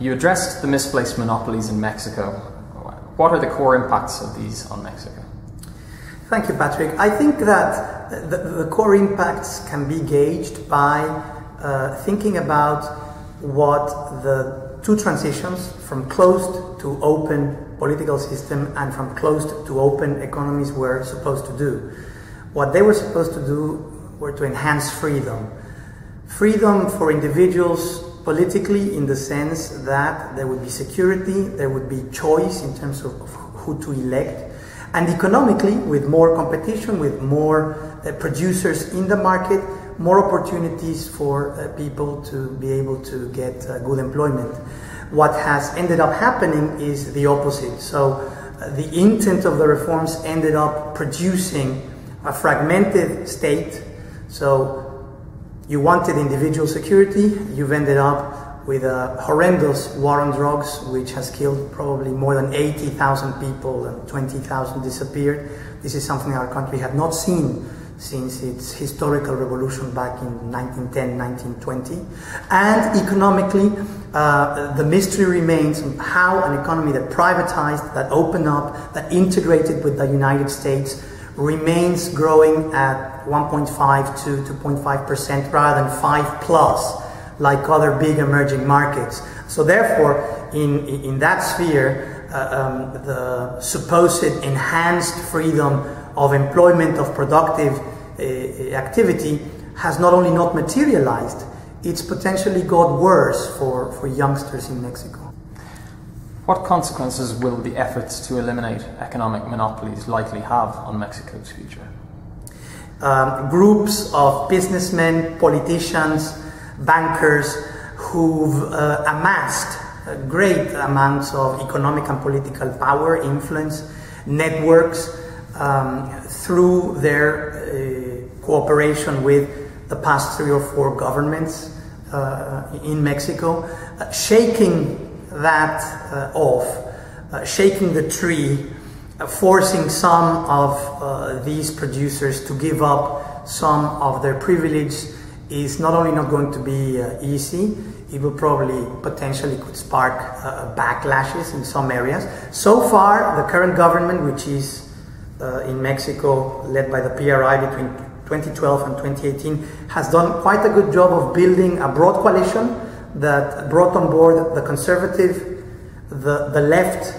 You addressed the misplaced monopolies in Mexico. What are the core impacts of these on Mexico? Thank you, Patrick. I think that the core impacts can be gauged by thinking about what the two transitions from closed to open political system and from closed to open economies were supposed to do. What they were supposed to do were to enhance freedom. Freedom for individuals politically, in the sense that there would be security, there would be choice in terms of who to elect, and economically, with more competition, with more producers in the market, more opportunities for people to be able to get good employment. What has ended up happening is the opposite. So the intent of the reforms ended up producing a fragmented state. So you wanted individual security, you've ended up with a horrendous war on drugs, which has killed probably more than 80,000 people and 20,000 disappeared. This is something our country had not seen since its historical revolution back in 1910, 1920. And economically, the mystery remains on how an economy that privatized, that opened up, that integrated with the United States remains growing at 1.5 to 2.5% rather than 5+, like other big emerging markets. So therefore, in that sphere, the supposed enhanced freedom of employment, of productive activity, has not only not materialized, it's potentially got worse for youngsters in Mexico. What consequences will the efforts to eliminate economic monopolies likely have on Mexico's future? Groups of businessmen, politicians, bankers who've amassed great amounts of economic and political power, influence, networks through their cooperation with the past 3 or 4 governments in Mexico, shaking that off, shaking the tree, forcing some of these producers to give up some of their privilege is not only not going to be easy, it will probably potentially could spark backlashes in some areas. So far, the current government, which is in Mexico led by the PRI between 2012 and 2018, has done quite a good job of building a broad coalition that brought on board the conservative, the left,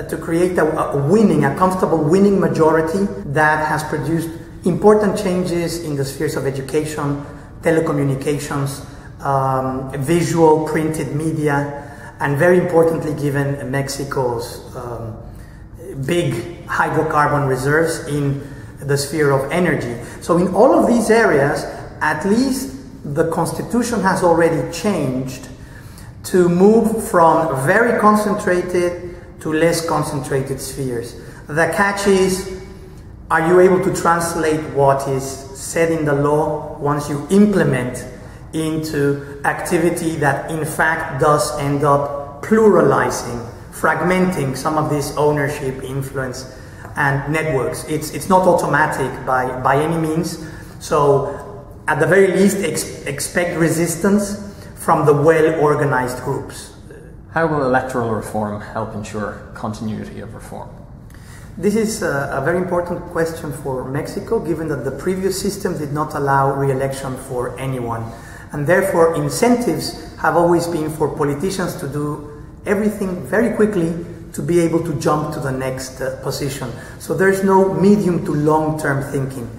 to create a comfortable winning majority that has produced important changes in the spheres of education, telecommunications, visual, printed media, and very importantly, given Mexico's big hydrocarbon reserves in the sphere of energy. So in all of these areas, at least the constitution has already changed to move from very concentrated to less concentrated spheres. The catch is, are you able to translate what is said in the law once you implement into activity that in fact does end up pluralizing, fragmenting some of this ownership, influence, and networks? It's not automatic by any means. So at the very least, expect resistance from the well-organized groups. How will electoral reform help ensure continuity of reform? This is a very important question for Mexico, given that the previous system did not allow re-election for anyone. And therefore, incentives have always been for politicians to do everything very quickly to be able to jump to the next position. So there's no medium to long-term thinking.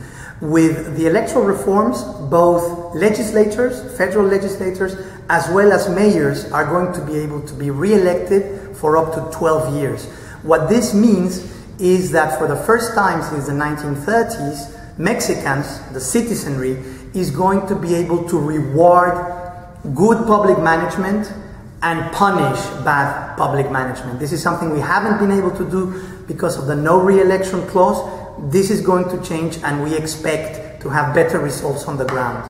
With the electoral reforms, both legislators, federal legislators, as well as mayors are going to be able to be re-elected for up to 12 years. What this means is that for the first time since the 1930s, Mexicans, the citizenry, is going to be able to reward good public management and punish bad public management. This is something we haven't been able to do because of the no re-election clause. This is going to change, and we expect to have better results on the ground.